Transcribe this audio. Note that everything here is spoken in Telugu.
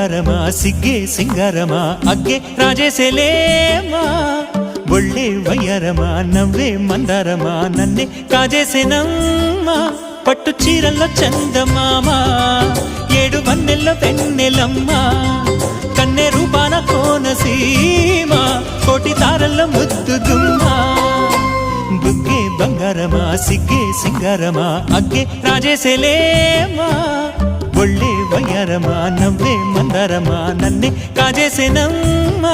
బంగారమా సిగ్గే సింగారమా అగ్గే రాజేసేలేమా ఒళ్ళే వయ్యారమా నవ్వే మందారమా నన్నే కాజేసేనమ్మా పట్టు చీరల్లో చందమామా ఏడు వన్నెల్లో వెన్నెలమ్మా కన్నె రూపాన కోనసీమ కోటి తారల్లో ముద్దుదుమ్మా బుగ్గే బంగారమా సిగ్గే సింగారమా అగ్గే రాజేసేలేమా ఒళ్ళే వయ్యారమా నవ్వే మందారమా నన్నే కాజేసేనమ్మా